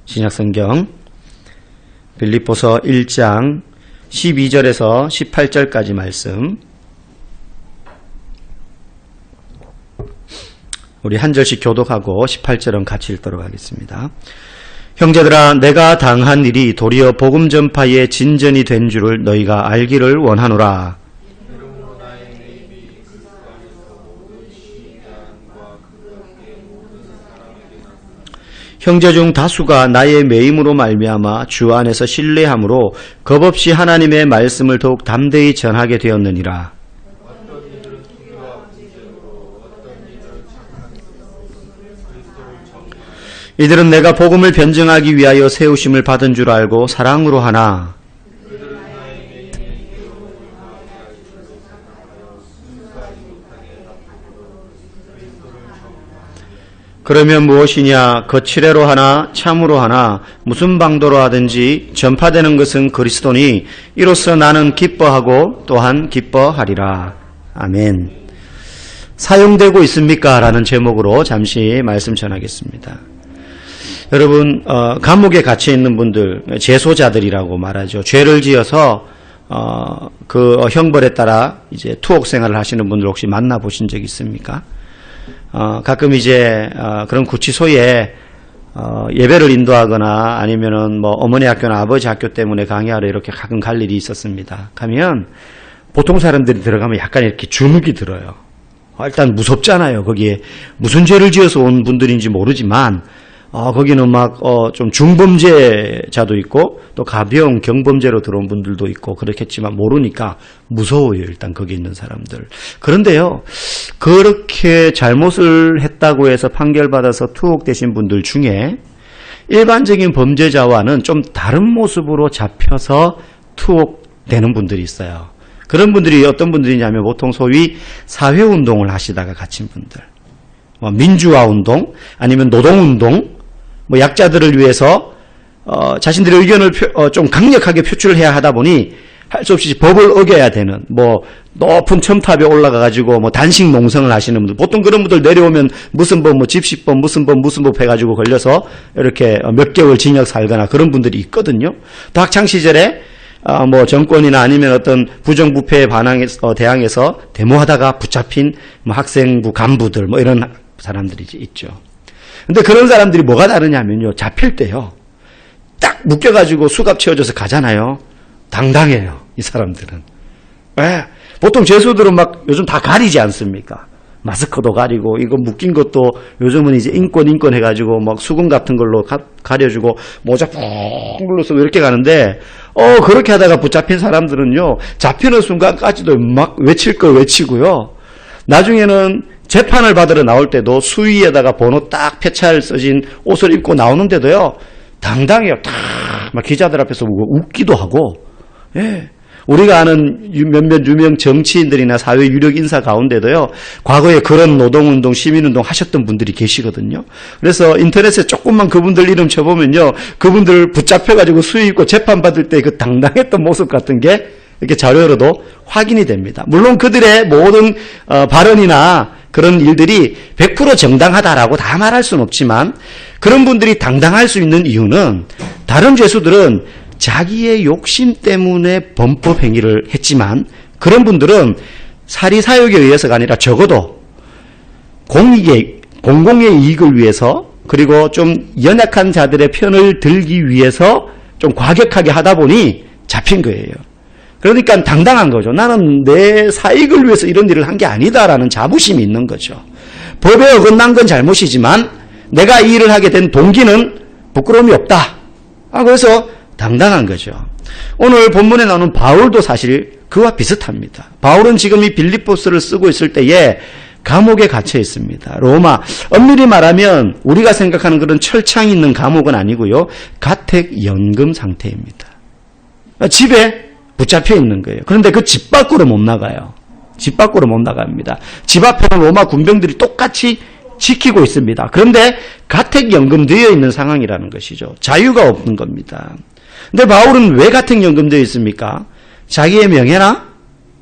신약성경 빌립보서 1장 12절에서 18절까지 말씀, 우리 한 절씩 교독하고 18절은 같이 읽도록 하겠습니다. 형제들아, 내가 당한 일이 도리어 복음 전파의 진전이 된 줄을 너희가 알기를 원하노라. 형제 중 다수가 나의 매임으로 말미암아 주 안에서 신뢰함으로 겁없이 하나님의 말씀을 더욱 담대히 전하게 되었느니라. 이들은 내가 복음을 변증하기 위하여 세우심을 받은 줄 알고 사랑으로 하나 그러면 무엇이냐? 거칠애로 하나 참으로 하나 무슨 방도로 하든지 전파되는 것은 그리스도니 이로써 나는 기뻐하고 또한 기뻐하리라. 아멘. 사용되고 있습니까? 라는 제목으로 잠시 말씀 전하겠습니다. 여러분, 감옥에 갇혀 있는 분들, 재소자들이라고 말하죠. 죄를 지어서 그 형벌에 따라 이제 투옥 생활을 하시는 분들 혹시 만나보신 적 있습니까? 가끔 이제 그런 구치소에 예배를 인도하거나 아니면은 뭐 어머니 학교나 아버지 학교 때문에 강의하러 이렇게 가끔 갈 일이 있었습니다. 가면 보통 사람들이 들어가면 약간 이렇게 주눅이 들어요. 일단 무섭잖아요. 거기에 무슨 죄를 지어서 온 분들인지 모르지만 거기는 막 좀 중범죄자도 있고 또 가벼운 경범죄로 들어온 분들도 있고 그렇겠지만 모르니까 무서워요. 일단 거기 있는 사람들. 그런데요, 그렇게 잘못을 했다고 해서 판결받아서 투옥되신 분들 중에 일반적인 범죄자와는 좀 다른 모습으로 잡혀서 투옥되는 분들이 있어요. 그런 분들이 어떤 분들이냐면 보통 소위 사회운동을 하시다가 갇힌 분들, 민주화운동 아니면 노동운동, 약자들을 위해서 자신들의 의견을 좀 강력하게 표출해야 하다 보니 할 수 없이 법을 어겨야 되는 높은 첨탑에 올라가가지고 단식 농성을 하시는 분들, 보통 그런 분들 내려오면 무슨 법, 집시법, 무슨 법 해가지고 걸려서 이렇게 몇 개월 징역 살거나 그런 분들이 있거든요. 또 학창 시절에 정권이나 아니면 어떤 부정부패에 대항해서 데모하다가 붙잡힌 학생부 간부들 이런 사람들이 있죠. 근데 그런 사람들이 뭐가 다르냐면요, 잡힐 때요 딱 묶여가지고 수갑 채워져서 가잖아요. 당당해요, 이 사람들은. 왜? 보통 죄수들은 요즘 다 가리지 않습니까? 마스크도 가리고, 이거 묶인 것도 요즘은 이제 인권 해가지고 수건 같은 걸로 가려주고, 모자 푹 눌러서 이렇게 가는데, 그렇게 하다가 붙잡힌 사람들은요, 잡히는 순간까지도 막 외칠 걸 외치고요. 나중에는 재판을 받으러 나올 때도 수위에다가 번호 딱 표찰 써진 옷을 입고 나오는데도요, 당당해요. 막 기자들 앞에서 웃기도 하고, 예. 우리가 아는 몇몇 유명 정치인들이나 사회 유력 인사 가운데도요, 과거에 그런 노동운동, 시민운동 하셨던 분들이 계시거든요. 그래서 인터넷에 조금만 그분들 이름 쳐보면요, 그분들 붙잡혀가지고 수위 입고 재판받을 때 그 당당했던 모습 같은 게 이렇게 자료로도 확인이 됩니다. 물론 그들의 모든 발언이나 그런 일들이 100% 정당하다라고 다 말할 수는 없지만, 그런 분들이 당당할 수 있는 이유는 다른 죄수들은 자기의 욕심 때문에 범법 행위를 했지만, 그런 분들은 사리사욕에 의해서가 아니라 적어도 공공의 이익을 위해서, 그리고 좀 연약한 자들의 편을 들기 위해서 좀 과격하게 하다 보니 잡힌 거예요. 그러니까 당당한 거죠. 나는 내 사익을 위해서 이런 일을 한 게 아니다라는 자부심이 있는 거죠. 법에 어긋난 건 잘못이지만 내가 이 일을 하게 된 동기는 부끄러움이 없다. 그래서 당당한 거죠. 오늘 본문에 나오는 바울도 사실 그와 비슷합니다. 바울은 지금 이 빌립보서를 쓰고 있을 때에 감옥에 갇혀 있습니다. 로마, 엄밀히 말하면 우리가 생각하는 그런 철창이 있는 감옥은 아니고요, 가택연금 상태입니다. 집에 붙잡혀 있는 거예요. 그런데 그 집 밖으로 못 나가요. 집 밖으로 못 나갑니다. 집 앞에는 로마 군병들이 똑같이 지키고 있습니다. 그런데 가택연금되어 있는 상황이라는 것이죠. 자유가 없는 겁니다. 근데 바울은 왜 가택연금되어 있습니까? 자기의 명예나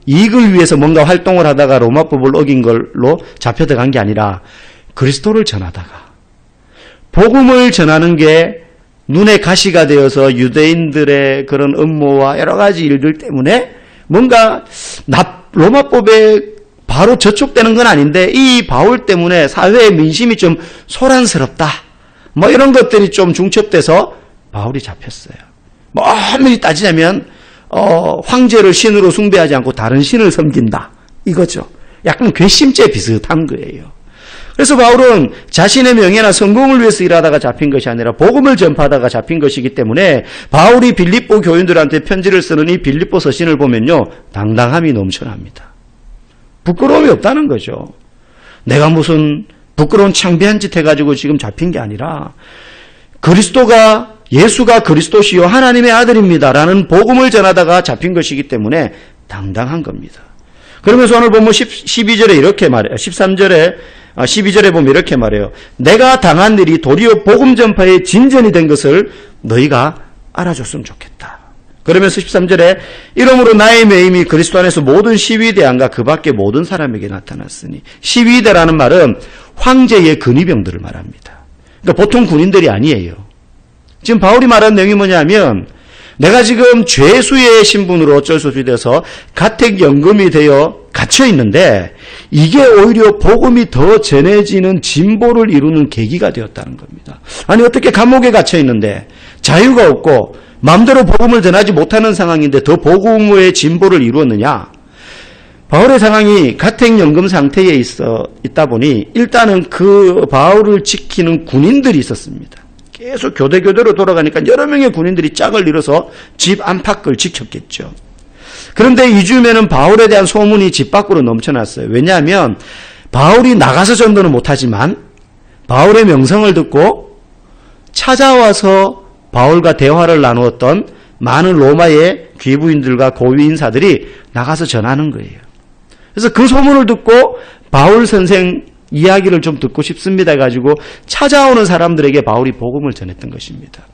이익을 위해서 뭔가 활동을 하다가 로마법을 어긴 걸로 잡혀 들어간 게 아니라 그리스도를 전하다가, 복음을 전하는 게 눈에 가시가 되어서 유대인들의 그런 음모와 여러 가지 일들 때문에 뭔가 로마법에 바로 저촉되는 건 아닌데 이 바울 때문에 사회의 민심이 좀 소란스럽다. 뭐 이런 것들이 좀 중첩돼서 바울이 잡혔어요. 뭐 엄밀히 따지자면 황제를 신으로 숭배하지 않고 다른 신을 섬긴다. 이거죠. 약간 괘씸죄 비슷한 거예요. 그래서 바울은 자신의 명예나 성공을 위해서 일하다가 잡힌 것이 아니라 복음을 전파하다가 잡힌 것이기 때문에 바울이 빌립보 교인들한테 편지를 쓰는 이 빌립보 서신을 보면요. 당당함이 넘쳐납니다. 부끄러움이 없다는 거죠. 내가 무슨 부끄러운 창피한 짓 해가지고 지금 잡힌 게 아니라 예수가 그리스도시요 하나님의 아들입니다라는 복음을 전하다가 잡힌 것이기 때문에 당당한 겁니다. 그러면서 오늘 보면 12절에 이렇게 말해요. 12절에 보면 이렇게 말해요. 내가 당한 일이 도리어 복음 전파의 진전이 된 것을 너희가 알아줬으면 좋겠다. 그러면서 13절에 이러므로 나의 매임이 그리스도 안에서 모든 시위대안과 그 밖의 모든 사람에게 나타났으니, 시위대라는 말은 황제의 근위병들을 말합니다. 그러니까 보통 군인들이 아니에요. 지금 바울이 말하는 내용이 뭐냐면 내가 지금 죄수의 신분으로 어쩔 수 없이 돼서 가택연금이 되어 갇혀 있는데 이게 오히려 복음이 더 전해지는 진보를 이루는 계기가 되었다는 겁니다. 아니 어떻게 감옥에 갇혀 있는데 자유가 없고 마음대로 복음을 전하지 못하는 상황인데 더 복음의 진보를 이루었느냐? 바울의 상황이 가택연금 상태에 있다 보니 일단은 그 바울을 지키는 군인들이 있었습니다. 계속 교대로 돌아가니까 여러 명의 군인들이 짝을 이뤄서 집 안팎을 지켰겠죠. 그런데 이즈음에는 바울에 대한 소문이 집 밖으로 넘쳐났어요. 왜냐하면 바울이 나가서 전도는 못하지만 바울의 명성을 듣고 찾아와서 바울과 대화를 나누었던 많은 로마의 귀부인들과 고위 인사들이 나가서 전하는 거예요. 그래서 그 소문을 듣고 바울 선생 이야기를 좀 듣고 싶습니다 해가지고 찾아오는 사람들에게 바울이 복음을 전했던 것입니다.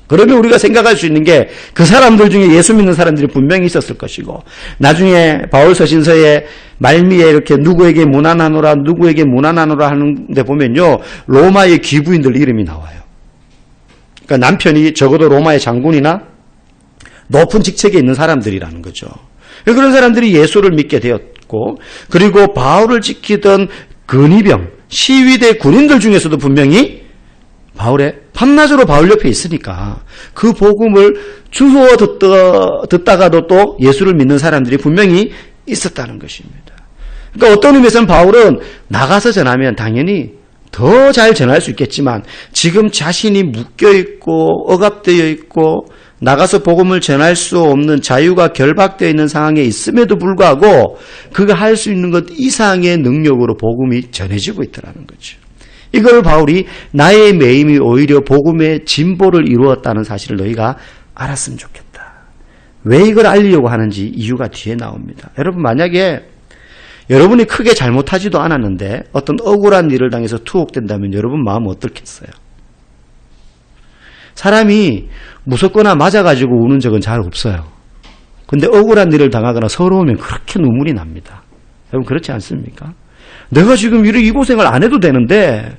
그러면 우리가 생각할 수 있는 게 그 사람들 중에 예수 믿는 사람들이 분명히 있었을 것이고 나중에 바울 서신서의 말미에 이렇게 누구에게 문안하노라 하는데 보면요. 로마의 귀부인들 이름이 나와요. 그러니까 남편이 적어도 로마의 장군이나 높은 직책에 있는 사람들이라는 거죠. 그런 사람들이 예수를 믿게 되었고 그리고 바울을 지키던 근위병, 시위대 군인들 중에서도 분명히 바울의 밤낮으로 바울 옆에 있으니까 그 복음을 주워 듣다가도 또 예수를 믿는 사람들이 분명히 있었다는 것입니다. 그러니까 어떤 의미에서는 바울은 나가서 전하면 당연히 더 잘 전할 수 있겠지만 지금 자신이 묶여있고 억압되어 있고 나가서 복음을 전할 수 없는 자유가 결박되어 있는 상황에 있음에도 불구하고 그가 할 수 있는 것 이상의 능력으로 복음이 전해지고 있다는 거죠. 이걸 바울이 나의 매임이 오히려 복음의 진보를 이루었다는 사실을 너희가 알았으면 좋겠다. 왜 이걸 알리려고 하는지 이유가 뒤에 나옵니다. 여러분 만약에 여러분이 크게 잘못하지도 않았는데 어떤 억울한 일을 당해서 투옥된다면 여러분 마음은 어떻겠어요? 사람이 무섭거나 맞아가지고 우는 적은 잘 없어요. 근데 억울한 일을 당하거나 서러우면 그렇게 눈물이 납니다. 여러분 그렇지 않습니까? 내가 지금 이 고생을 안 해도 되는데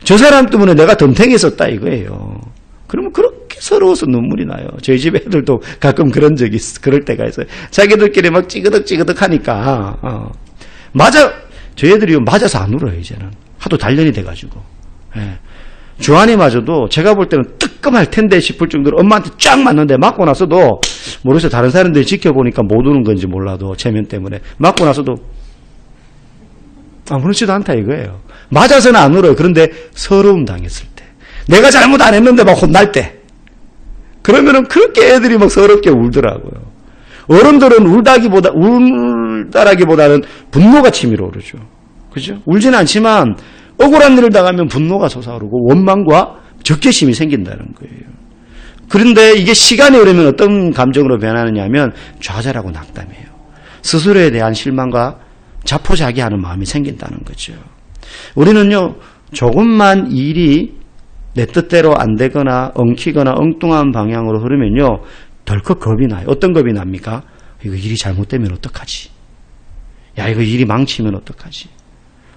저 사람 때문에 내가 덤탱했었다 이거예요. 그러면 그렇게 서러워서 눈물이 나요. 저희 집 애들도 가끔 그런 적이 그럴 때가 있어요. 자기들끼리 막 찌그덕 하니까 저희 애들이 맞아서 안 울어요 이제는. 하도 단련이 돼가지고. 예. 주한이마저도 제가 볼 때는 뜨끔할 텐데 싶을 정도로 엄마한테 쫙 맞는데 맞고 나서도 모르겠어요. 다른 사람들이 지켜보니까 못 우는 건지 몰라도 체면 때문에 맞고 나서도 아무렇지도 않다 이거예요. 맞아서는 안 울어요. 그런데 서러움 당했을 때 내가 잘못 안 했는데 막 혼날 때 그러면은 그렇게 애들이 막 서럽게 울더라고요. 어른들은 울다라기보다는 분노가 치밀어 오르죠. 그죠? 울지는 않지만 억울한 일을 당하면 분노가 솟아오르고 원망과 적개심이 생긴다는 거예요. 그런데 이게 시간이 흐르면 어떤 감정으로 변하느냐 하면 좌절하고 낙담해요. 스스로에 대한 실망과 자포자기하는 마음이 생긴다는 거죠. 우리는요. 조금만 일이 내 뜻대로 안 되거나 엉키거나 엉뚱한 방향으로 흐르면요. 덜컥 겁이 나요. 어떤 겁이 납니까? 이거 일이 잘못되면 어떡하지? 야 이거 일이 망치면 어떡하지?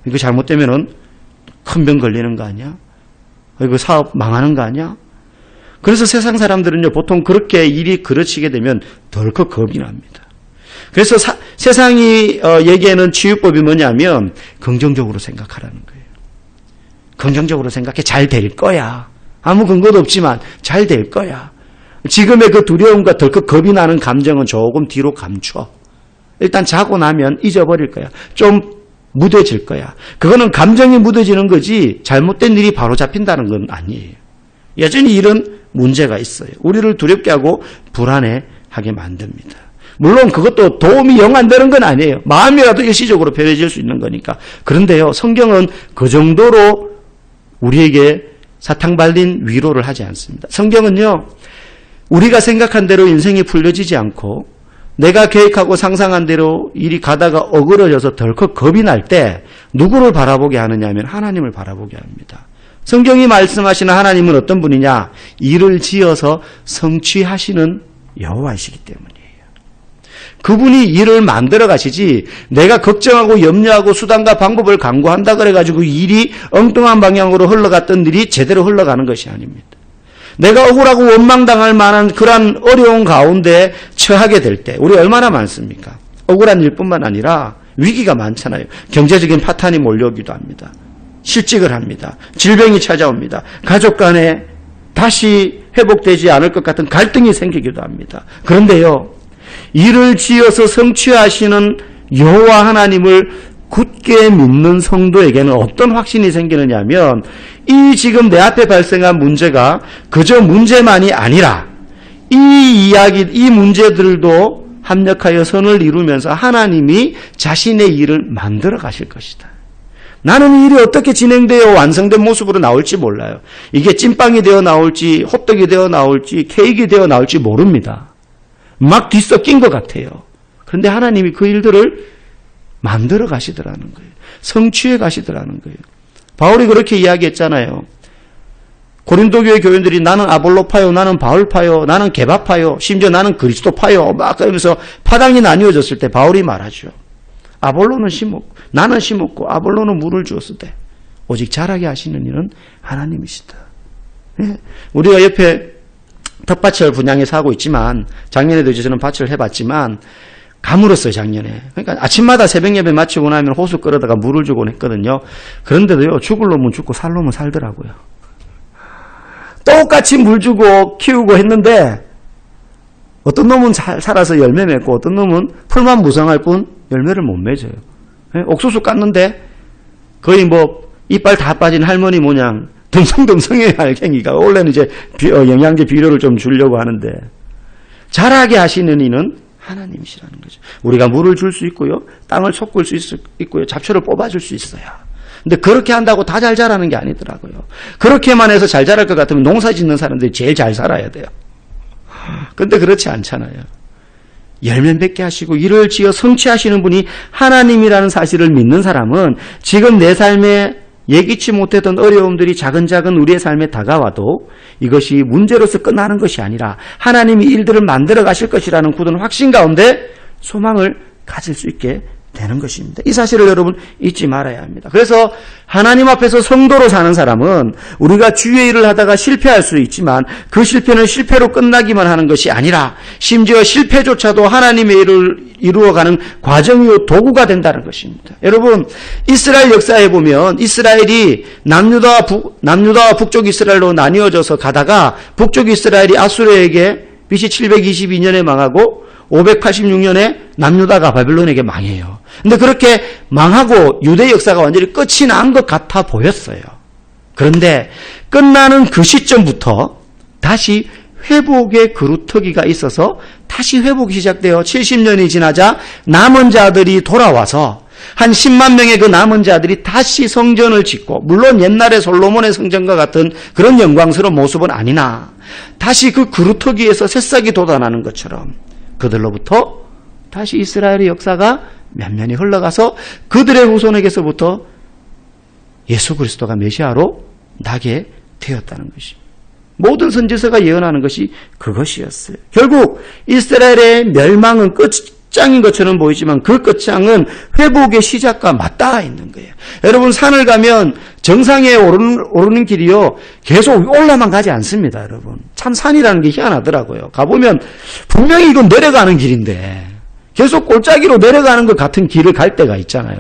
이거 잘못되면은 큰 병 걸리는 거 아니야? 이거 사업 망하는 거 아니야? 그래서 세상 사람들은요, 보통 그렇게 일이 그르치게 되면 덜컥 겁이 납니다. 그래서 세상이 얘기하는 치유법이 뭐냐면 긍정적으로 생각하라는 거예요. 긍정적으로 생각해. 잘 될 거야. 아무 근거도 없지만 잘 될 거야. 지금의 그 두려움과 덜컥 겁이 나는 감정은 조금 뒤로 감춰. 일단 자고 나면 잊어버릴 거야. 좀 무뎌질 거야. 그거는 감정이 무뎌지는 거지 잘못된 일이 바로 잡힌다는 건 아니에요. 여전히 이런 문제가 있어요. 우리를 두렵게 하고 불안해하게 만듭니다. 물론 그것도 도움이 영 안 되는 건 아니에요. 마음이라도 일시적으로 편해질 수 있는 거니까. 그런데요, 성경은 그 정도로 우리에게 사탕 발린 위로를 하지 않습니다. 성경은요, 우리가 생각한 대로 인생이 풀려지지 않고 내가 계획하고 상상한 대로 일이 가다가 어그러져서 덜컥 겁이 날 때 누구를 바라보게 하느냐 하면 하나님을 바라보게 합니다. 성경이 말씀하시는 하나님은 어떤 분이냐? 일을 지어서 성취하시는 여호와이시기 때문이에요. 그분이 일을 만들어 가시지 내가 걱정하고 염려하고 수단과 방법을 강구한다 그래가지고 일이 엉뚱한 방향으로 흘러갔던 일이 제대로 흘러가는 것이 아닙니다. 내가 억울하고 원망당할 만한 그런 어려운 가운데 처하게 될 때 우리 얼마나 많습니까? 억울한 일뿐만 아니라 위기가 많잖아요. 경제적인 파탄이 몰려오기도 합니다. 실직을 합니다. 질병이 찾아옵니다. 가족 간에 다시 회복되지 않을 것 같은 갈등이 생기기도 합니다. 그런데요, 일을 지어서 성취하시는 여호와 하나님을 굳게 믿는 성도에게는 어떤 확신이 생기느냐 하면 이 지금 내 앞에 발생한 문제가 그저 문제만이 아니라 이 문제들도 합력하여 선을 이루면서 하나님이 자신의 일을 만들어 가실 것이다. 나는 이 일이 어떻게 진행되어 완성된 모습으로 나올지 몰라요. 이게 찐빵이 되어 나올지 호떡이 되어 나올지 케이크가 되어 나올지 모릅니다. 막 뒤섞인 것 같아요. 그런데 하나님이 그 일들을 만들어 가시더라는 거예요. 성취해 가시더라는 거예요. 바울이 그렇게 이야기했잖아요. 고린도 교회 교인들이 나는 아볼로파요, 나는 바울파요, 나는 게바파요, 심지어 나는 그리스도파요 막 그러면서 파당이 나뉘어졌을 때 바울이 말하죠. 아볼로는 심었고 나는 심었고 아볼로는 물을 주었으되 오직 자라게 하시는 이는 하나님이시다. 네? 우리가 옆에 텃밭을 분양해서 하고 있지만 작년에도 이제 저는 밭을 해봤지만 가물었어요, 작년에. 그러니까 아침마다 새벽 예배 마치고 나면 호수 끌어다가 물을 주곤 했거든요. 그런데도요, 죽을 놈은 죽고 살 놈은 살더라고요. 똑같이 물 주고 키우고 했는데 어떤 놈은 살아서 열매 맺고 어떤 놈은 풀만 무성할 뿐 열매를 못 맺어요. 옥수수 깠는데 거의 이빨 다 빠진 할머니 모양 듬성듬성해요, 알갱이가. 원래는 이제 영양제 비료를 좀 주려고 하는데 자라게 하시는 이는 하나님이시라는 거죠. 우리가 물을 줄 수 있고요, 땅을 솟굴 수 있고요, 잡초를 뽑아줄 수 있어요. 근데 그렇게 한다고 다 잘 자라는 게 아니더라고요. 그렇게만 해서 잘 자랄 것 같으면 농사 짓는 사람들이 제일 잘 살아야 돼요. 근데 그렇지 않잖아요. 열매 맺게 하시고 일을 지어 성취하시는 분이 하나님이라는 사실을 믿는 사람은 지금 내 삶에 예기치 못했던 어려움들이 작은작은 우리의 삶에 다가와도 이것이 문제로서 끝나는 것이 아니라 하나님이 일들을 만들어 가실 것이라는 굳은 확신 가운데 소망을 가질 수 있게 되는 것입니다. 이 사실을 여러분 잊지 말아야 합니다. 그래서 하나님 앞에서 성도로 사는 사람은 우리가 주의 일을 하다가 실패할 수 있지만 그 실패는 실패로 끝나기만 하는 것이 아니라 심지어 실패조차도 하나님의 일을 이루어가는 과정이요 도구가 된다는 것입니다. 여러분, 이스라엘 역사에 보면 이스라엘이 남유다와 북쪽 이스라엘로 나뉘어져서 가다가 북쪽 이스라엘이 아수르에게 BC 722년에 망하고 586년에 남유다가 바벨론에게 망해요. 근데 그렇게 망하고 유대 역사가 완전히 끝이 난 것 같아 보였어요. 그런데 끝나는 그 시점부터 다시 회복의 그루터기가 있어서 다시 회복이 시작되어 70년이 지나자 남은 자들이 돌아와서 한 10만 명의 그 남은 자들이 다시 성전을 짓고, 물론 옛날의 솔로몬의 성전과 같은 그런 영광스러운 모습은 아니나 다시 그 그루터기에서 새싹이 돋아나는 것처럼 그들로부터 다시 이스라엘의 역사가 면면히 흘러가서 그들의 후손에게서부터 예수 그리스도가 메시아로 나게 되었다는 것입니다. 모든 선지서가 예언하는 것이 그것이었어요. 결국 이스라엘의 멸망은 끝장인 것처럼 보이지만 그 끝장은 회복의 시작과 맞닿아 있는 거예요. 여러분 산을 가면 정상에 오르는 길이요 계속 올라만 가지 않습니다. 여러분 참 산이라는 게 희한하더라고요. 가보면 분명히 이건 내려가는 길인데 계속 골짜기로 내려가는 것 같은 길을 갈 때가 있잖아요.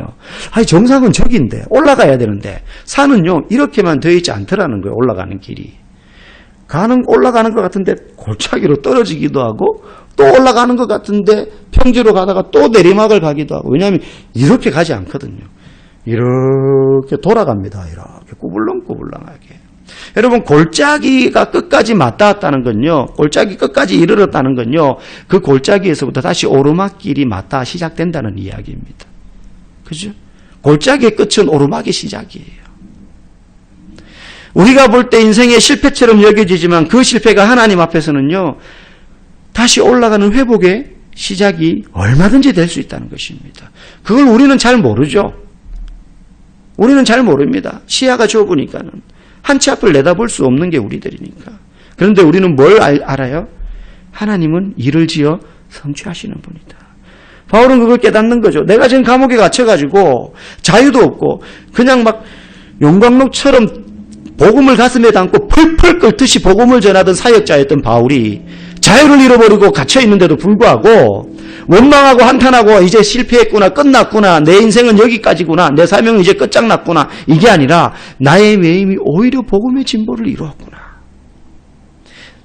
아니 정상은 저기인데 올라가야 되는데 산은요 이렇게만 되어 있지 않더라는 거예요. 올라가는 길이. 올라가는 것 같은데 골짜기로 떨어지기도 하고 또 올라가는 것 같은데 평지로 가다가 또 내리막을 가기도 하고. 왜냐하면 이렇게 가지 않거든요. 이렇게 돌아갑니다. 이렇게 꾸불렁꾸불렁하게. 여러분 골짜기가 끝까지 맞닿았다는 건요. 골짜기 끝까지 이르렀다는 건요. 그 골짜기에서부터 다시 오르막길이 맞닿아 시작된다는 이야기입니다. 그죠? 골짜기의 끝은 오르막의 시작이에요. 우리가 볼 때 인생의 실패처럼 여겨지지만 그 실패가 하나님 앞에서는요. 다시 올라가는 회복의 시작이 얼마든지 될 수 있다는 것입니다. 그걸 우리는 잘 모르죠. 우리는 잘 모릅니다. 시야가 좁으니까는. 한 치 앞을 내다볼 수 없는 게 우리들이니까. 그런데 우리는 뭘 알아요? 하나님은 일을 지어 성취하시는 분이다. 바울은 그걸 깨닫는 거죠. 내가 지금 감옥에 갇혀가지고 자유도 없고 그냥 막 용광로처럼 복음을 가슴에 담고 펄펄 끓듯이 복음을 전하던 사역자였던 바울이 자유를 잃어버리고 갇혀있는데도 불구하고 원망하고 한탄하고 이제 실패했구나, 끝났구나, 내 인생은 여기까지구나, 내 사명은 이제 끝장났구나, 이게 아니라 나의 매임이 오히려 복음의 진보를 이루었구나.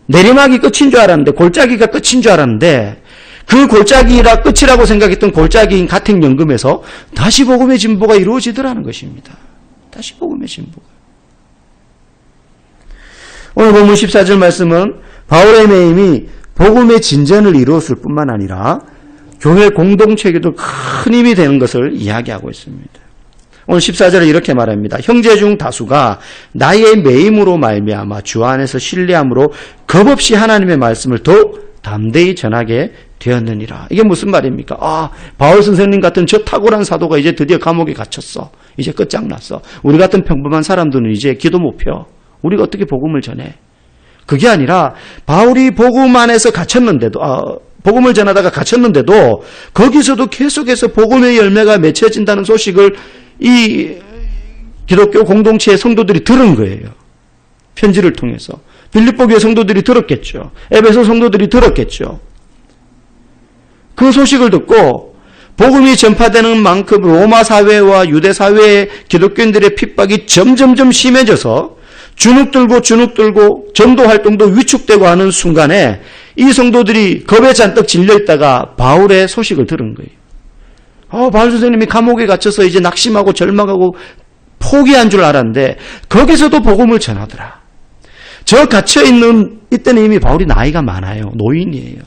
내리막이 끝인 줄 알았는데, 골짜기가 끝인 줄 알았는데 그 골짜기라 끝이라고 생각했던 골짜기인 가택연금에서 다시 복음의 진보가 이루어지더라는 것입니다. 다시 복음의 진보가. 오늘 본문 14절 말씀은 바울의 매임이 복음의 진전을 이루었을 뿐만 아니라 교회 공동체에게도 큰 힘이 되는 것을 이야기하고 있습니다. 오늘 14절에 이렇게 말합니다. 형제 중 다수가 나의 매임으로 말미암아 주 안에서 신뢰함으로 겁없이 하나님의 말씀을 더욱 담대히 전하게 되었느니라. 이게 무슨 말입니까? 바울 선생님 같은 저 탁월한 사도가 이제 드디어 감옥에 갇혔어. 이제 끝장났어. 우리 같은 평범한 사람들은 이제 기도 못 펴. 우리가 어떻게 복음을 전해? 그게 아니라 바울이 복음 안에서 갇혔는데도 복음을 전하다가 갇혔는데도 거기서도 계속해서 복음의 열매가 맺혀진다는 소식을 이 기독교 공동체의 성도들이 들은 거예요. 편지를 통해서. 빌립보 교회 성도들이 들었겠죠. 에베소 성도들이 들었겠죠. 그 소식을 듣고 복음이 전파되는 만큼 로마 사회와 유대 사회의 기독교인들의 핍박이 점점점 심해져서 주눅 들고 전도 활동도 위축되고 하는 순간에 이 성도들이 겁에 잔뜩 질려있다가 바울의 소식을 들은 거예요. 바울 선생님이 감옥에 갇혀서 이제 낙심하고 절망하고 포기한 줄 알았는데 거기서도 복음을 전하더라. 저 갇혀있는 이때는 이미 바울이 나이가 많아요. 노인이에요.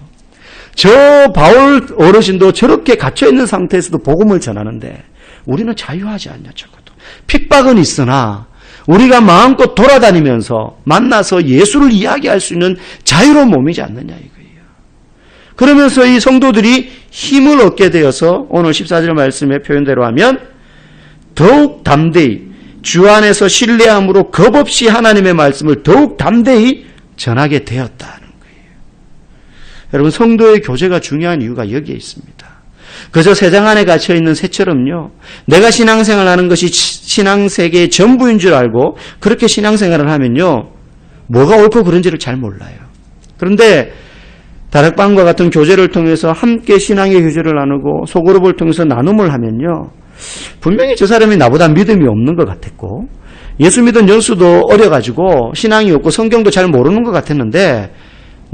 저 바울 어르신도 저렇게 갇혀있는 상태에서도 복음을 전하는데 우리는 자유하지 않냐 적어도. 핍박은 있으나 우리가 마음껏 돌아다니면서 만나서 예수를 이야기할 수 있는 자유로운 몸이지 않느냐 이거예요. 그러면서 이 성도들이 힘을 얻게 되어서 오늘 14절 말씀의 표현대로 하면 더욱 담대히 주 안에서 신뢰함으로 겁없이 하나님의 말씀을 더욱 담대히 전하게 되었다는 거예요. 여러분 성도의 교제가 중요한 이유가 여기에 있습니다. 그저 세상 안에 갇혀있는 새처럼요. 내가 신앙생활하는 것이 신앙세계의 전부인 줄 알고 그렇게 신앙생활을 하면요. 뭐가 옳고 그른지를 잘 몰라요. 그런데 다락방과 같은 교제를 통해서 함께 신앙의 교제를 나누고 소그룹을 통해서 나눔을 하면요. 분명히 저 사람이 나보다 믿음이 없는 것 같았고 예수 믿은 연수도 어려가지고 신앙이 없고 성경도 잘 모르는 것 같았는데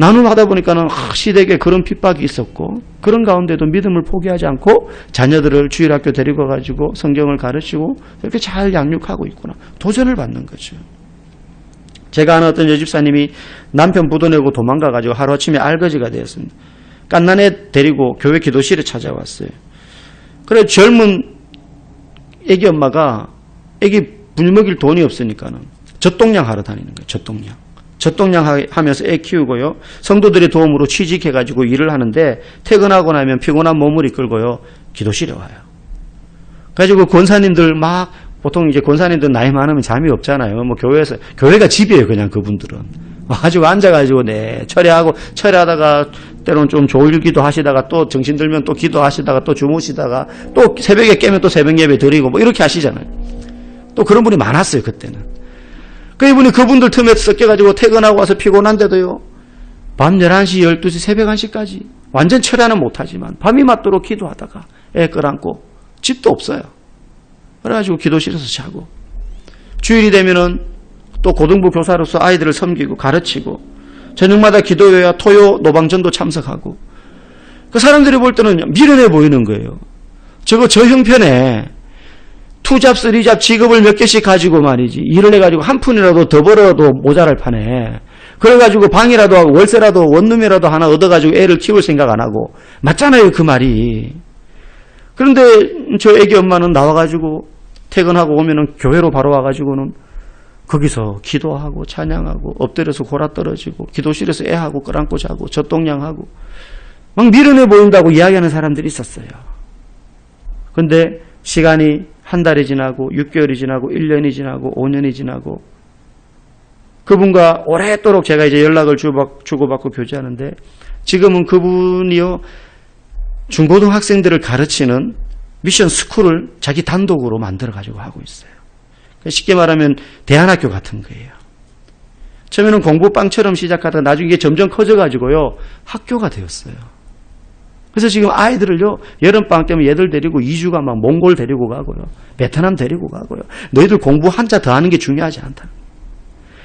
나눔하다 보니까는 시댁에 그런 핍박이 있었고 그런 가운데도 믿음을 포기하지 않고 자녀들을 주일학교 데리고 가지고 성경을 가르치고 이렇게 잘 양육하고 있구나. 도전을 받는 거죠. 제가 아는 어떤 여집사님이 남편 부도내고 도망가가지고 하루아침에 알거지가 되었습니다. 갓난애 데리고 교회 기도실에 찾아왔어요. 그래 젊은 애기 엄마가 애기 물 먹일 돈이 없으니까는 젖동량 하러 다니는 거예요. 젖동량 하면서 애 키우고요. 성도들의 도움으로 취직해가지고 일을 하는데 퇴근하고 나면 피곤한 몸을 이끌고요. 기도실에 와요. 그래가지고 권사님들 막 보통 이제 권사님들 나이 많으면 잠이 없잖아요. 뭐 교회가 집이에요. 그냥 그분들은. 가지고 앉아가지고 철회하다가 때로는 좀 조일기도 하시다가 또 정신 들면 또 기도하시다가 또 주무시다가 또 새벽에 깨면 또 새벽 예배 드리고 뭐 이렇게 하시잖아요. 또 그런 분이 많았어요, 그때는. 이분이 그분들 틈에 섞여가지고 퇴근하고 와서 피곤한데도요, 밤 11시, 12시, 새벽 1시까지 완전 철야는 못하지만 밤이 맞도록 기도하다가 애 끌안고 집도 없어요. 그래가지고 기도실에서 자고 주일이 되면은 또 고등부 교사로서 아이들을 섬기고 가르치고 저녁마다 기도회와 토요 노방전도 참석하고 그 사람들이 볼 때는 미련해 보이는 거예요. 저 형편에 투잡, 쓰리잡 직업을 몇 개씩 가지고 말이지 일을 해가지고 한 푼이라도 더 벌어도 모자랄 판에 그래가지고 방이라도 하고 월세라도 원룸이라도 하나 얻어가지고 애를 키울 생각 안 하고 맞잖아요, 그 말이. 그런데 저 애기 엄마는 나와가지고 퇴근하고 오면은 교회로 바로 와가지고는 거기서 기도하고 찬양하고 엎드려서 골아 떨어지고 기도실에서 애하고 끌안고 자고 젖동냥하고 막 미련해 보인다고 이야기하는 사람들이 있었어요. 그런데 시간이 한 달이 지나고 6개월이 지나고 1년이 지나고 5년이 지나고 그분과 오랫도록 제가 이제 연락을 주고받고 교제하는데 지금은 그분이요 중고등학생들을 가르치는 미션 스쿨을 자기 단독으로 만들어가지고 하고 있어요. 쉽게 말하면 대안학교 같은 거예요. 처음에는 공부방처럼 시작하다가 나중에 이게 점점 커져가지고요 학교가 되었어요. 그래서 지금 아이들을요 여름방학 때면 얘들 데리고 2주간 막 몽골 데리고 가고요 베트남 데리고 가고요 너희들 공부 한자 더 하는 게 중요하지 않다.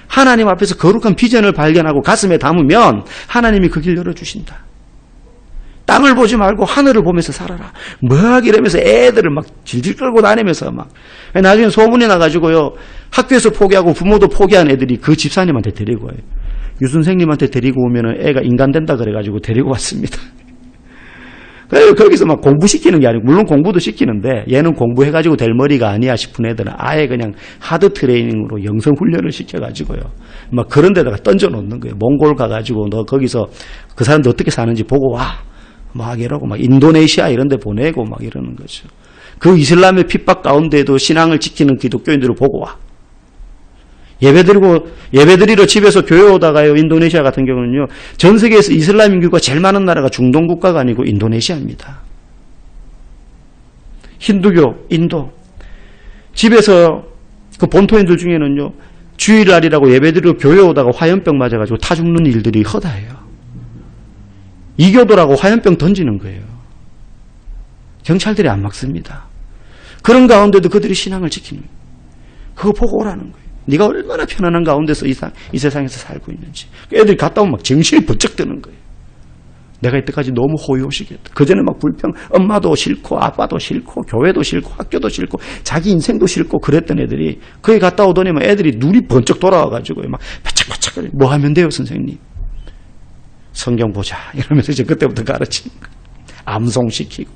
하나님 앞에서 거룩한 비전을 발견하고 가슴에 담으면 하나님이 그 길 열어주신다. 땅을 보지 말고 하늘을 보면서 살아라. 막 이러면서 애들을 막 질질 끌고 다니면서 막. 나중에 소문이 나가지고요. 학교에서 포기하고 부모도 포기한 애들이 그 집사님한테 데리고 와요. 유 선생님한테 데리고 오면 애가 인간 된다 그래가지고 데리고 왔습니다. 그래서 거기서 막 공부시키는 게 아니고, 물론 공부도 시키는데 얘는 공부해가지고 될 머리가 아니야 싶은 애들은 아예 그냥 하드 트레이닝으로 영성 훈련을 시켜가지고요. 막 그런 데다가 던져놓는 거예요. 몽골 가가지고 너 거기서 그 사람들 어떻게 사는지 보고 와. 막 이러고 막 인도네시아 이런 데 보내고 막 이러는 거죠. 그 이슬람의 핍박 가운데에도 신앙을 지키는 기독교인들을 보고 와. 예배드리러 집에서 교회 오다가요, 인도네시아 같은 경우는요, 전 세계에서 이슬람 인구가 제일 많은 나라가 중동 국가가 아니고 인도네시아입니다. 힌두교, 인도. 집에서 그 본토인들 중에는요, 주일날이라고 예배드리러 교회 오다가 화염병 맞아가지고 타 죽는 일들이 허다해요. 이교도라고 화염병 던지는 거예요. 경찰들이 안 막습니다. 그런 가운데도 그들이 신앙을 지키는 거예요. 그거 보고 오라는 거예요. 네가 얼마나 편안한 가운데서 이 세상에서 살고 있는지. 애들이 갔다 오면 막 정신이 번쩍 드는 거예요. 내가 이때까지 너무 호의호식이었다. 그전에 막 불평, 엄마도 싫고 아빠도 싫고 교회도 싫고 학교도 싫고 자기 인생도 싫고 그랬던 애들이 거기 갔다 오더니 막 애들이 눈이 번쩍 돌아와가지고 막 바짝바짝 뭐 하면 돼요, 선생님? 성경 보자 이러면서 이제 그때부터 가르치는 거예요. 암송시키고.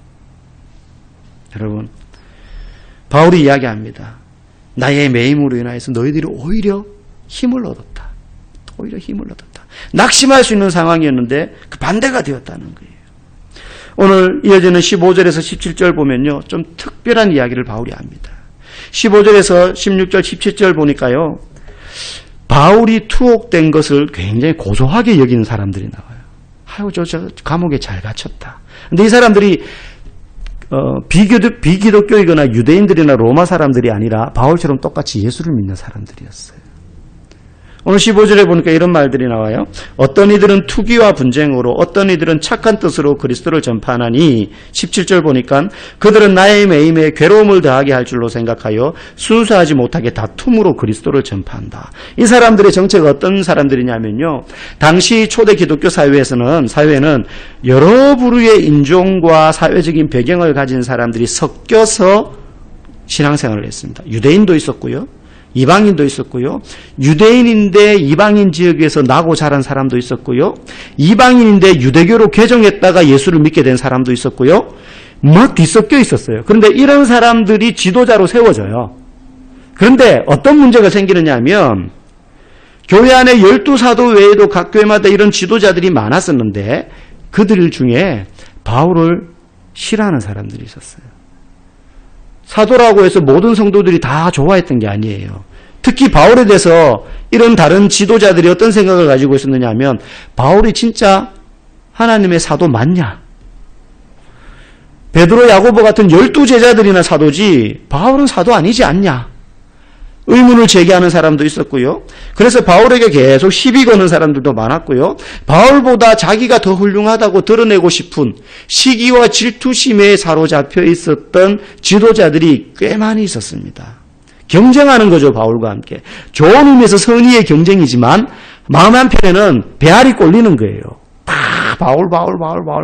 여러분, 바울이 이야기합니다. 나의 매임으로 인하여서 너희들이 오히려 힘을 얻었다. 오히려 힘을 얻었다. 낙심할 수 있는 상황이었는데 그 반대가 되었다는 거예요. 오늘 이어지는 15절에서 17절 보면요, 좀 특별한 이야기를 바울이 합니다. 15절에서 16절, 17절 보니까요, 바울이 투옥된 것을 굉장히 고소하게 여기는 사람들이 나와요. 아유, 저 감옥에 잘 갇혔다. 근데 이 사람들이 비기독교이거나 유대인들이나 로마 사람들이 아니라 바울처럼 똑같이 예수를 믿는 사람들이었어요. 오늘 15절에 보니까 이런 말들이 나와요. 어떤 이들은 투기와 분쟁으로, 어떤 이들은 착한 뜻으로 그리스도를 전파하니, 17절 보니까 그들은 나의 매임에 괴로움을 더하게 할 줄로 생각하여 순수하지 못하게 다툼으로 그리스도를 전파한다. 이 사람들의 정체가 어떤 사람들이냐면요, 당시 초대 기독교 사회는 여러 부류의 인종과 사회적인 배경을 가진 사람들이 섞여서 신앙생활을 했습니다. 유대인도 있었고요, 이방인도 있었고요. 유대인인데 이방인 지역에서 나고 자란 사람도 있었고요. 이방인인데 유대교로 개종했다가 예수를 믿게 된 사람도 있었고요. 막 뒤섞여 있었어요. 그런데 이런 사람들이 지도자로 세워져요. 그런데 어떤 문제가 생기느냐 하면, 교회 안에 12사도 외에도 각 교회마다 이런 지도자들이 많았었는데 그들 중에 바울을 싫어하는 사람들이 있었어요. 사도라고 해서 모든 성도들이 다 좋아했던 게 아니에요. 특히 바울에 대해서 이런 다른 지도자들이 어떤 생각을 가지고 있었느냐 하면, 바울이 진짜 하나님의 사도 맞냐? 베드로, 야고보 같은 12제자들이나 사도지 바울은 사도 아니지 않냐? 의문을 제기하는 사람도 있었고요. 그래서 바울에게 계속 시비 거는 사람들도 많았고요. 바울보다 자기가 더 훌륭하다고 드러내고 싶은 시기와 질투심에 사로잡혀 있었던 지도자들이 꽤 많이 있었습니다. 경쟁하는 거죠, 바울과 함께. 좋은 의미에서 선의의 경쟁이지만 마음 한편에는 배알이 꼴리는 거예요. 다 바울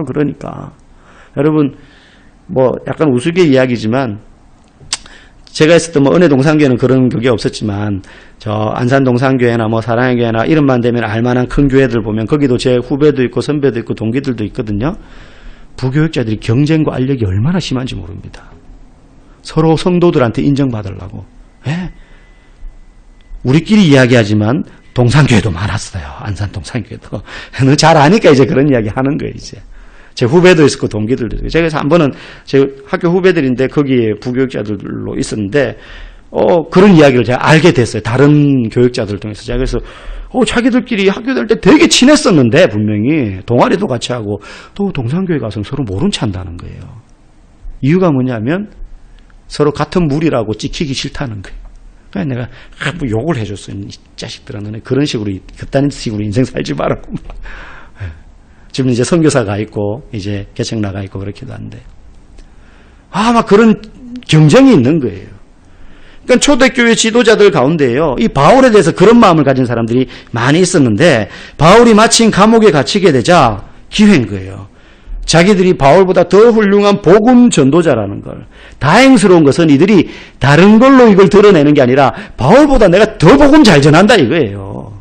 그러니까. 여러분, 약간 우스개 이야기지만 제가 있었던 은혜 동산교회는 그런 그게 없었지만 저 안산 동산교회나 사랑의 교회나 이름만 되면 알만한 큰 교회들 보면 거기도 제 후배도 있고 선배도 있고 동기들도 있거든요. 부교육자들이 경쟁과 알력이 얼마나 심한지 모릅니다. 서로 성도들한테 인정받으려고. 예? 우리끼리 이야기하지만 동산교회도 많았어요. 안산 동산교회도. 너 잘 아니까 이제 그런 이야기 하는 거예요, 이제. 제 후배도 있었고 동기들도 있었고. 제가 한 번은 제 학교 후배들인데 거기에 부교육자들로 있었는데 그런 이야기를 제가 알게 됐어요. 다른 교육자들 통해서. 제가 그래서 자기들끼리 학교 다닐 때 되게 친했었는데 분명히 동아리도 같이 하고 또 동산교회 가서 서로 모른 체 한다는 거예요. 이유가 뭐냐면 서로 같은 물이라고 찍히기 싫다는 거예요. 그래서 내가 욕을 해줬어요. 이 자식들아, 너네 그런 식으로 그딴 식으로 인생 살지 말라고. 지금 이제 선교사가 있고 이제 개척 나가 있고 그렇기도 한데 막 그런 경쟁이 있는 거예요. 그러니까 초대교회 지도자들 가운데요, 이 바울에 대해서 그런 마음을 가진 사람들이 많이 있었는데 바울이 마침 감옥에 갇히게 되자 기회인 거예요. 자기들이 바울보다 더 훌륭한 복음 전도자라는 걸. 다행스러운 것은 이들이 다른 걸로 이걸 드러내는 게 아니라 바울보다 내가 더 복음 잘 전한다 이거예요.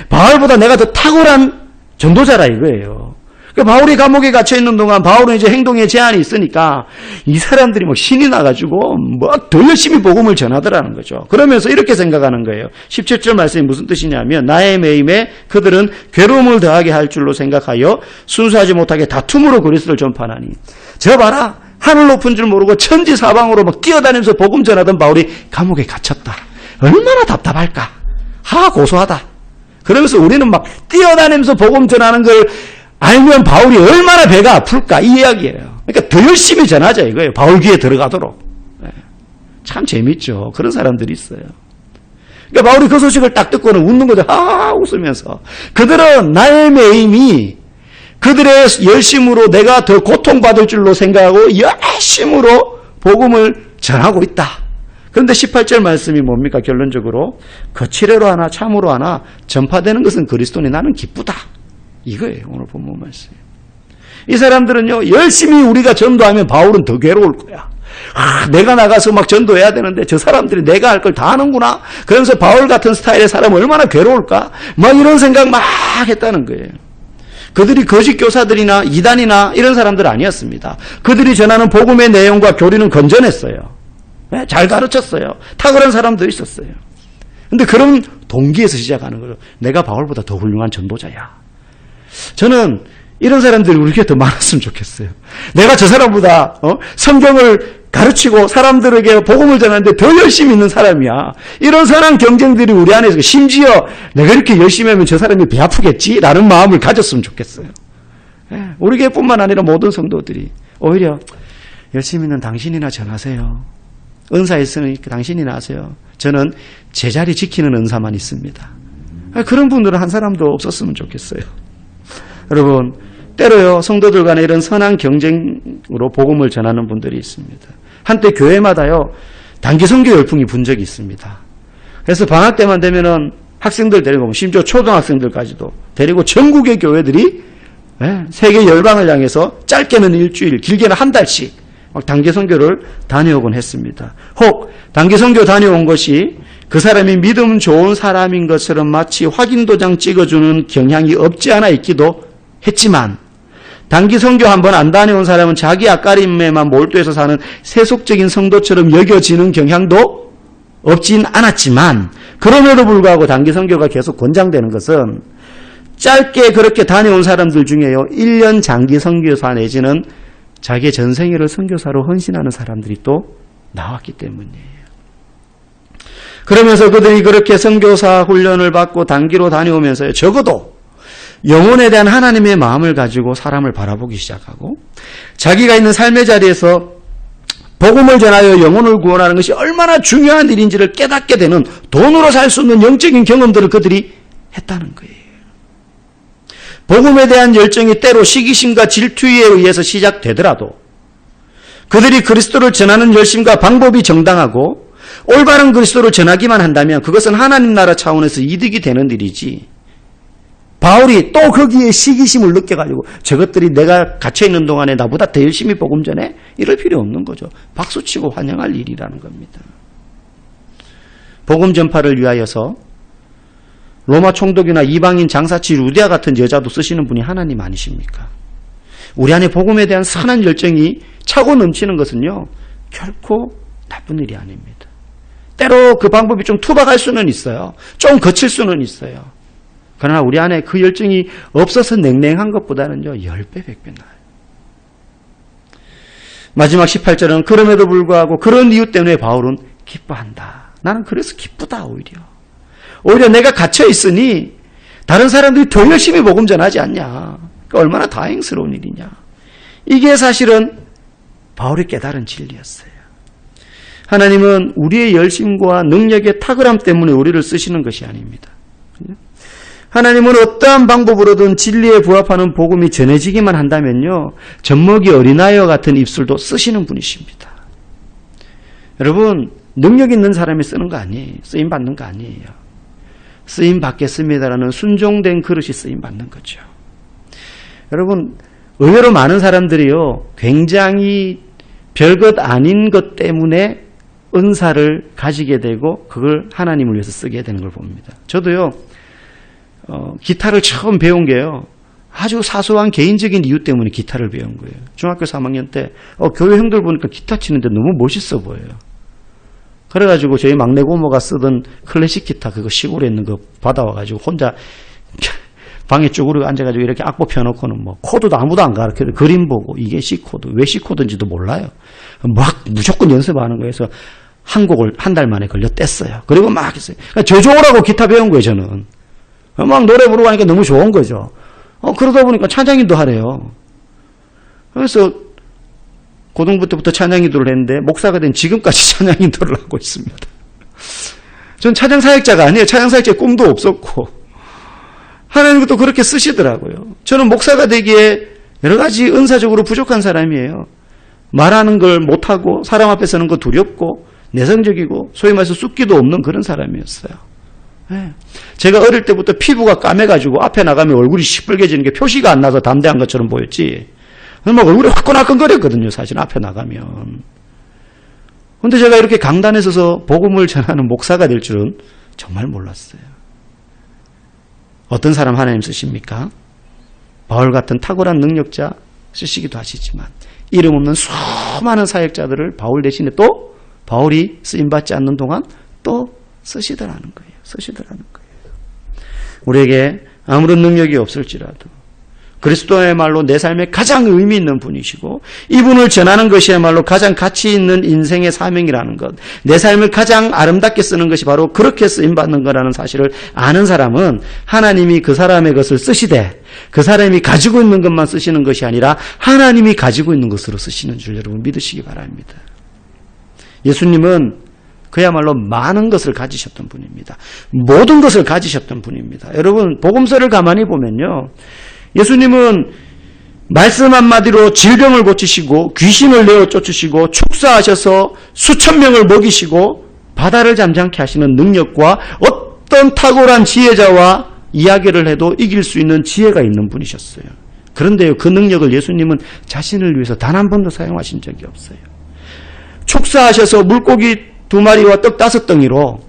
바울보다 내가 더 탁월한 전도자라 이거예요. 그러니까 바울이 감옥에 갇혀 있는 동안 바울은 이제 행동에 제한이 있으니까 이 사람들이 신이 나가지고 더 열심히 복음을 전하더라는 거죠. 그러면서 이렇게 생각하는 거예요. 17절 말씀이 무슨 뜻이냐면 나의 매임에 그들은 괴로움을 더하게 할 줄로 생각하여 순수하지 못하게 다툼으로 그리스도를 전파하니. 저 봐라, 하늘 높은 줄 모르고 천지 사방으로 뛰어다니면서 복음 전하던 바울이 감옥에 갇혔다. 얼마나 답답할까. 고소하다. 그러면서 우리는 뛰어다니면서 복음 전하는 걸 알면 바울이 얼마나 배가 아플까 이 이야기예요. 그러니까 더 열심히 전하자 이거예요. 바울 귀에 들어가도록. 참 재밌죠. 그런 사람들이 있어요. 그러니까 바울이 그 소식을 딱 듣고는 웃는 거죠. 웃으면서. 그들은 나의 매임이 그들의 열심으로 내가 더 고통받을 줄로 생각하고 열심으로 복음을 전하고 있다. 그런데 18절 말씀이 뭡니까? 결론적으로 거칠애로 하나 참으로 하나 전파되는 것은 그리스도니 나는 기쁘다. 이거예요. 오늘 본문 말씀. 이 사람들은요, 열심히 우리가 전도하면 바울은 더 괴로울 거야. 내가 나가서 전도해야 되는데 저 사람들이 내가 할 걸 다 하는구나. 그러면서 바울 같은 스타일의 사람은 얼마나 괴로울까? 이런 생각 막 했다는 거예요. 그들이 거짓 교사들이나 이단이나 이런 사람들 아니었습니다. 그들이 전하는 복음의 내용과 교리는 건전했어요. 잘 가르쳤어요. 탁월한 사람도 있었어요. 근데 그런 동기에서 시작하는 거죠. 내가 바울보다 더 훌륭한 전도자야. 저는 이런 사람들이 우리 교회에 더 많았으면 좋겠어요. 내가 저 사람보다 성경을 가르치고 사람들에게 복음을 전하는데 더 열심히 있는 사람이야. 이런 선한 경쟁들이 우리 안에서, 심지어 내가 이렇게 열심히 하면 저 사람이 배 아프겠지라는 마음을 가졌으면 좋겠어요. 우리 교회뿐만 아니라 모든 성도들이 오히려 열심히 있는 당신이나 전하세요. 은사 있으니 당신이나 하세요. 저는 제자리 지키는 은사만 있습니다. 그런 분들은 한 사람도 없었으면 좋겠어요. 여러분, 때로요, 성도들 간에 이런 선한 경쟁으로 복음을 전하는 분들이 있습니다. 한때 교회마다요, 단기 선교 열풍이 분 적이 있습니다. 그래서 방학 때만 되면은 학생들 데리고, 심지어 초등학생들까지도 데리고 전국의 교회들이 세계 열방을 향해서 짧게는 일주일, 길게는 한 달씩 단기 선교를 다녀오곤 했습니다. 혹 단기 선교 다녀온 것이 그 사람이 믿음 좋은 사람인 것처럼 마치 확인도장 찍어주는 경향이 없지 않아 있기도 했지만, 단기 선교 한번 안 다녀온 사람은 자기 앞가림에만 몰두해서 사는 세속적인 성도처럼 여겨지는 경향도 없진 않았지만, 그럼에도 불구하고 단기 선교가 계속 권장되는 것은 짧게 그렇게 다녀온 사람들 중에요, 1년 장기 선교사 내지는 자기의 전생애를 선교사로 헌신하는 사람들이 또 나왔기 때문이에요. 그러면서 그들이 그렇게 선교사 훈련을 받고 단기로 다녀오면서요, 적어도 영혼에 대한 하나님의 마음을 가지고 사람을 바라보기 시작하고 자기가 있는 삶의 자리에서 복음을 전하여 영혼을 구원하는 것이 얼마나 중요한 일인지를 깨닫게 되는 돈으로 살 수 없는 영적인 경험들을 그들이 했다는 거예요. 복음에 대한 열정이 때로 시기심과 질투에 의해서 시작되더라도 그들이 그리스도를 전하는 열심과 방법이 정당하고 올바른 그리스도를 전하기만 한다면 그것은 하나님 나라 차원에서 이득이 되는 일이지, 바울이 또 거기에 시기심을 느껴가지고 저것들이 내가 갇혀있는 동안에 나보다 더 열심히 복음 전해? 이럴 필요 없는 거죠. 박수치고 환영할 일이라는 겁니다. 복음 전파를 위하여서 로마 총독이나 이방인 장사치 루디아 같은 여자도 쓰시는 분이 하나님 아니십니까? 우리 안에 복음에 대한 선한 열정이 차고 넘치는 것은요, 결코 나쁜 일이 아닙니다. 때로 그 방법이 좀 투박할 수는 있어요. 좀 거칠 수는 있어요. 그러나 우리 안에 그 열정이 없어서 냉랭한 것보다는요, 10배, 100배 나아요. 마지막 18절은 그럼에도 불구하고 그런 이유 때문에 바울은 기뻐한다. 나는 그래서 기쁘다, 오히려 내가 갇혀 있으니 다른 사람들이 더 열심히 복음 전하지 않냐. 그러니까 얼마나 다행스러운 일이냐. 이게 사실은 바울이 깨달은 진리였어요. 하나님은 우리의 열심과 능력의 탁월함 때문에 우리를 쓰시는 것이 아닙니다. 하나님은 어떠한 방법으로든 진리에 부합하는 복음이 전해지기만 한다면요, 젖먹이 어린아이와 같은 입술도 쓰시는 분이십니다. 여러분, 능력 있는 사람이 쓰는 거 아니에요. 쓰임 받는 거 아니에요. 쓰임 받겠습니다라는 순종된 그릇이 쓰임 받는 거죠. 여러분, 의외로 많은 사람들이요, 굉장히 별것 아닌 것 때문에 은사를 가지게 되고 그걸 하나님을 위해서 쓰게 되는 걸 봅니다. 저도요, 기타를 처음 배운 게요, 아주 사소한 개인적인 이유 때문에 기타를 배운 거예요. 중학교 3학년 때 교회 형들 보니까 기타 치는데 너무 멋있어 보여요. 그래가지고 저희 막내 고모가 쓰던 클래식 기타 그거 시골에 있는 거 받아와가지고 혼자 방에 쭈그리고 앉아가지고 이렇게 악보 펴놓고는 뭐 코드도 아무도 안 가르쳐요. 그림 보고 이게 C코드, 왜 C코드인지도 몰라요. 막 무조건 연습하는 거예요. 그래서 한 곡을 한 달 만에 걸려 뗐어요. 그리고 막 했어요. 그러니까 저 좋으라고 기타 배운 거예요, 저는. 막 노래 부르고 하니까 너무 좋은 거죠. 그러다 보니까 찬양인도 하래요. 그래서 고등부 때부터 찬양인도를 했는데 목사가 된 지금까지 찬양인도를 하고 있습니다. 전 찬양 사역자가 아니에요. 찬양 사역자의 꿈도 없었고 하나님도 또 그렇게 쓰시더라고요. 저는 목사가 되기에 여러 가지 은사적으로 부족한 사람이에요. 말하는 걸 못하고 사람 앞에 서는 거 두렵고 내성적이고 소위 말해서 쑥기도 없는 그런 사람이었어요. 네. 제가 어릴 때부터 피부가 까매가지고 앞에 나가면 얼굴이 시뻘개지는 게 표시가 안 나서 담대한 것처럼 보였지, 막 얼굴이 화끈화끈거렸거든요, 사실 앞에 나가면. 그런데 제가 이렇게 강단에 서서 복음을 전하는 목사가 될 줄은 정말 몰랐어요. 어떤 사람 하나님 쓰십니까? 바울 같은 탁월한 능력자 쓰시기도 하시지만 이름 없는 수많은 사역자들을 바울 대신에 또 바울이 쓰임받지 않는 동안 또 쓰시더라는 거예요. 우리에게 아무런 능력이 없을지라도 그리스도야말로 내 삶에 가장 의미 있는 분이시고 이분을 전하는 것이야말로 가장 가치 있는 인생의 사명이라는 것, 내 삶을 가장 아름답게 쓰는 것이 바로 그렇게 쓰임받는 거라는 사실을 아는 사람은 하나님이 그 사람의 것을 쓰시되 그 사람이 가지고 있는 것만 쓰시는 것이 아니라 하나님이 가지고 있는 것으로 쓰시는 줄 여러분 믿으시기 바랍니다. 예수님은 그야말로 많은 것을 가지셨던 분입니다. 모든 것을 가지셨던 분입니다. 여러분, 복음서를 가만히 보면요, 예수님은 말씀 한마디로 질병을 고치시고 귀신을 내어 쫓으시고 축사하셔서 수천 명을 먹이시고 바다를 잠잠케 하시는 능력과 어떤 탁월한 지혜자와 이야기를 해도 이길 수 있는 지혜가 있는 분이셨어요. 그런데요, 그 능력을 예수님은 자신을 위해서 단 한 번도 사용하신 적이 없어요. 축사하셔서 물고기 2마리와 떡 5덩이로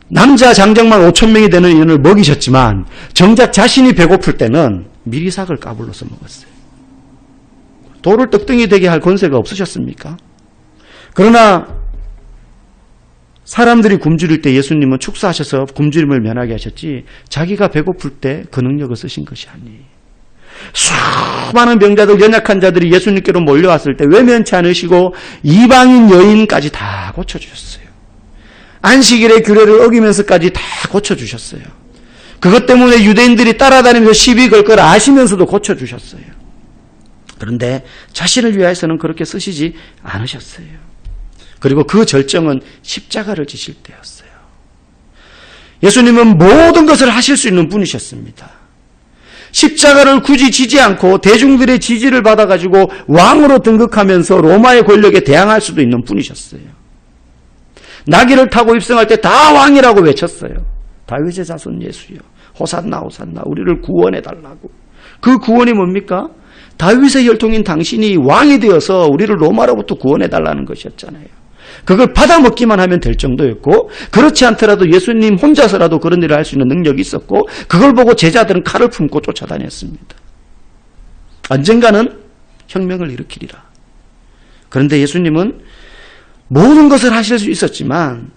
남자 장정만 5,000명이 되는 인을 먹이셨지만 정작 자신이 배고플 때는 미리삭을 까불러서 먹었어요. 돌을 떡덩이 되게 할 권세가 없으셨습니까? 그러나 사람들이 굶주릴 때 예수님은 축사하셔서 굶주림을 면하게 하셨지 자기가 배고플 때 그 능력을 쓰신 것이 아니에요. 수많은 병자들, 연약한 자들이 예수님께로 몰려왔을 때 외면치 않으시고 이방인 여인까지 다 고쳐주셨어요. 안식일의 규례를 어기면서까지 다 고쳐주셨어요. 그것 때문에 유대인들이 따라다니면서 시비 걸 걸 아시면서도 고쳐주셨어요. 그런데 자신을 위해서는 그렇게 쓰시지 않으셨어요. 그리고 그 절정은 십자가를 지실 때였어요. 예수님은 모든 것을 하실 수 있는 분이셨습니다. 십자가를 굳이 지지 않고 대중들의 지지를 받아가지고 왕으로 등극하면서 로마의 권력에 대항할 수도 있는 분이셨어요. 나귀를 타고 입성할 때 다 왕이라고 외쳤어요. 다윗의 자손 예수여, 호산나 호산나, 우리를 구원해달라고. 그 구원이 뭡니까? 다윗의 혈통인 당신이 왕이 되어서 우리를 로마로부터 구원해달라는 것이었잖아요. 그걸 받아먹기만 하면 될 정도였고, 그렇지 않더라도 예수님 혼자서라도 그런 일을 할 수 있는 능력이 있었고, 그걸 보고 제자들은 칼을 품고 쫓아다녔습니다. 언젠가는 혁명을 일으키리라. 그런데 예수님은 모든 것을 하실 수 있었지만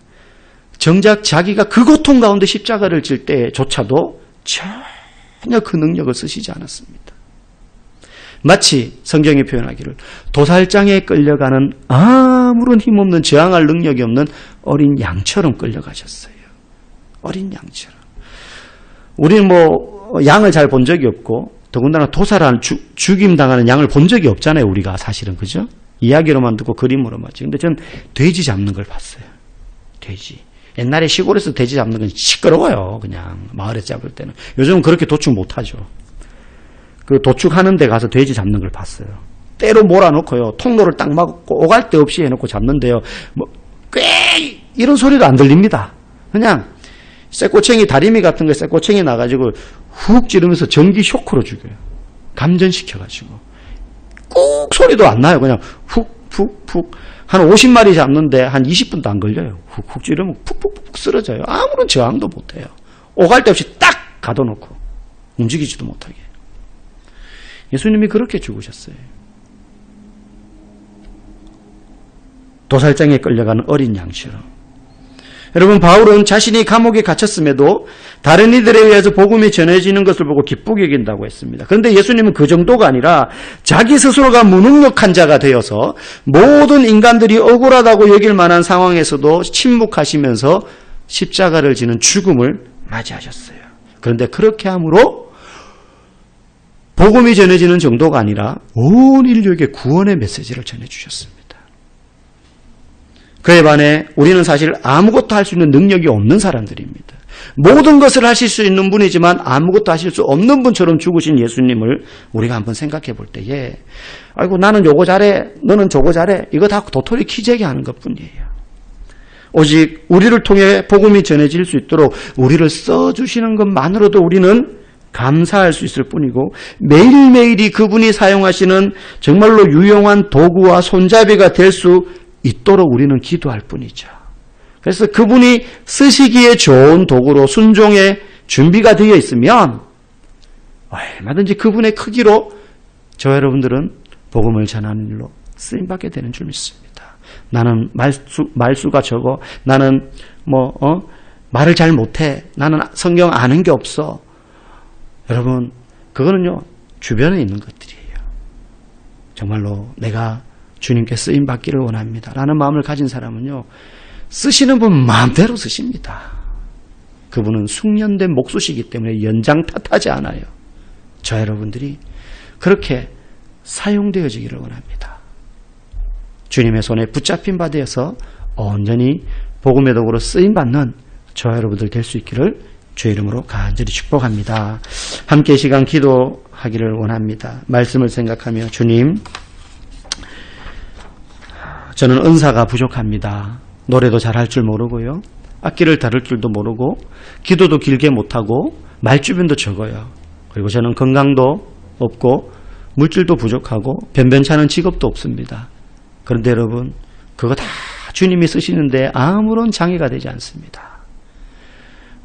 정작 자기가 그 고통 가운데 십자가를 질 때조차도 전혀 그 능력을 쓰시지 않았습니다. 마치 성경이 표현하기를 도살장에 끌려가는 아무런 힘없는 저항할 능력이 없는 어린 양처럼 끌려가셨어요. 어린 양처럼. 우리는 양을 잘 본 적이 없고 더군다나 도살한 죽임당하는 양을 본 적이 없잖아요. 우리가 사실은. 그죠? 이야기로만 듣고 그림으로만. 근데 전 돼지 잡는 걸 봤어요. 돼지. 옛날에 시골에서 돼지 잡는 건 시끄러워요. 그냥 마을에서 잡을 때는. 요즘은 그렇게 도축 못하죠. 그 도축하는 데 가서 돼지 잡는 걸 봤어요. 때로 몰아놓고요. 통로를 딱 막고 오갈 데 없이 해놓고 잡는데요. 꽤 이런 소리도 안 들립니다. 그냥 쇠꼬챙이 다리미 같은 거에 쇠꼬챙이 나가지고 훅 찌르면서 전기 쇼크로 죽여요. 감전시켜가지고. 꾹 소리도 안 나요. 그냥 훅 한 50마리 잡는데 한 20분도 안 걸려요. 훅 찌르면 푹 쓰러져요. 아무런 저항도 못해요. 오갈 데 없이 딱 가둬놓고 움직이지도 못하게. 예수님이 그렇게 죽으셨어요. 도살장에 끌려가는 어린 양처럼. 여러분, 바울은 자신이 감옥에 갇혔음에도 다른 이들에 의해서 복음이 전해지는 것을 보고 기쁘게 여긴다고 했습니다. 그런데 예수님은 그 정도가 아니라 자기 스스로가 무능력한 자가 되어서 모든 인간들이 억울하다고 여길 만한 상황에서도 침묵하시면서 십자가를 지는 죽음을 맞이하셨어요. 그런데 그렇게 함으로 복음이 전해지는 정도가 아니라 온 인류에게 구원의 메시지를 전해주셨습니다. 그에 반해 우리는 사실 아무것도 할 수 있는 능력이 없는 사람들입니다. 모든 것을 하실 수 있는 분이지만 아무것도 하실 수 없는 분처럼 죽으신 예수님을 우리가 한번 생각해 볼 때에 아이고 나는 요거 잘해, 너는 저거 잘해, 이거 다 도토리 키재기 하는 것뿐이에요. 오직 우리를 통해 복음이 전해질 수 있도록 우리를 써주시는 것만으로도 우리는 감사할 수 있을 뿐이고 매일매일이 그분이 사용하시는 정말로 유용한 도구와 손잡이가 될 수 있도록 우리는 기도할 뿐이죠. 그래서 그분이 쓰시기에 좋은 도구로 순종의 준비가 되어 있으면 얼마든지 그분의 크기로 저 여러분들은 복음을 전하는 일로 쓰임받게 되는 줄 믿습니다. 나는 말수가 적어. 나는 말을 잘 못해. 나는 성경 아는 게 없어. 여러분, 그거는요, 주변에 있는 것들이에요. 정말로 내가 주님께 쓰임받기를 원합니다. 라는 마음을 가진 사람은요, 쓰시는 분 마음대로 쓰십니다. 그분은 숙련된 목수시기 때문에 연장 탓하지 않아요. 저 여러분들이 그렇게 사용되어지기를 원합니다. 주님의 손에 붙잡힌 바 되어서 온전히 복음의 도구로 쓰임받는 저 여러분들 될 수 있기를 주의 이름으로 간절히 축복합니다. 함께 시간 기도하기를 원합니다. 말씀을 생각하며 주님, 저는 은사가 부족합니다. 노래도 잘할 줄 모르고요. 악기를 다룰 줄도 모르고 기도도 길게 못하고 말주변도 적어요. 그리고 저는 건강도 없고 물질도 부족하고 변변찮은 직업도 없습니다. 그런데 여러분, 그거 다 주님이 쓰시는데 아무런 장애가 되지 않습니다.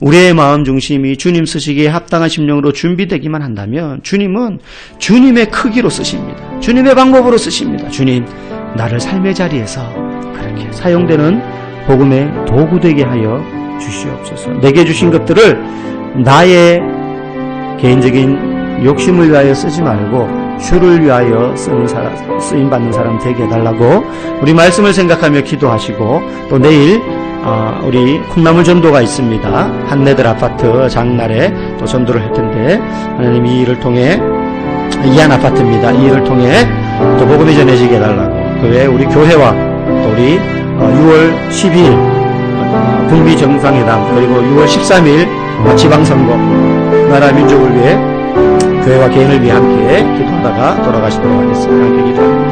우리의 마음 중심이 주님 쓰시기에 합당한 심령으로 준비되기만 한다면 주님은 주님의 크기로 쓰십니다. 주님의 방법으로 쓰십니다. 주님, 나를 삶의 자리에서 그렇게 사용되는 복음의 도구 되게 하여 주시옵소서. 내게 주신 것들을 나의 개인적인 욕심을 위하여 쓰지 말고 주를 위하여 쓰임받는 사람 되게 해달라고 우리 말씀을 생각하며 기도하시고 또 내일 우리 콩나물 전도가 있습니다. 한내들 아파트 장날에 또 전도를 할 텐데 하나님 이 일을 통해 이한 아파트입니다. 이 일을 통해 또 복음이 전해지게 해달라고 그 외에 우리 교회와 또 우리 6월 12일 북미 정상회담 그리고 6월 13일 지방선거 나라 민족을 위해 교회와 개인을 위해 함께 기도하다가 돌아가시도록 하겠습니다. 함께 기도합니다.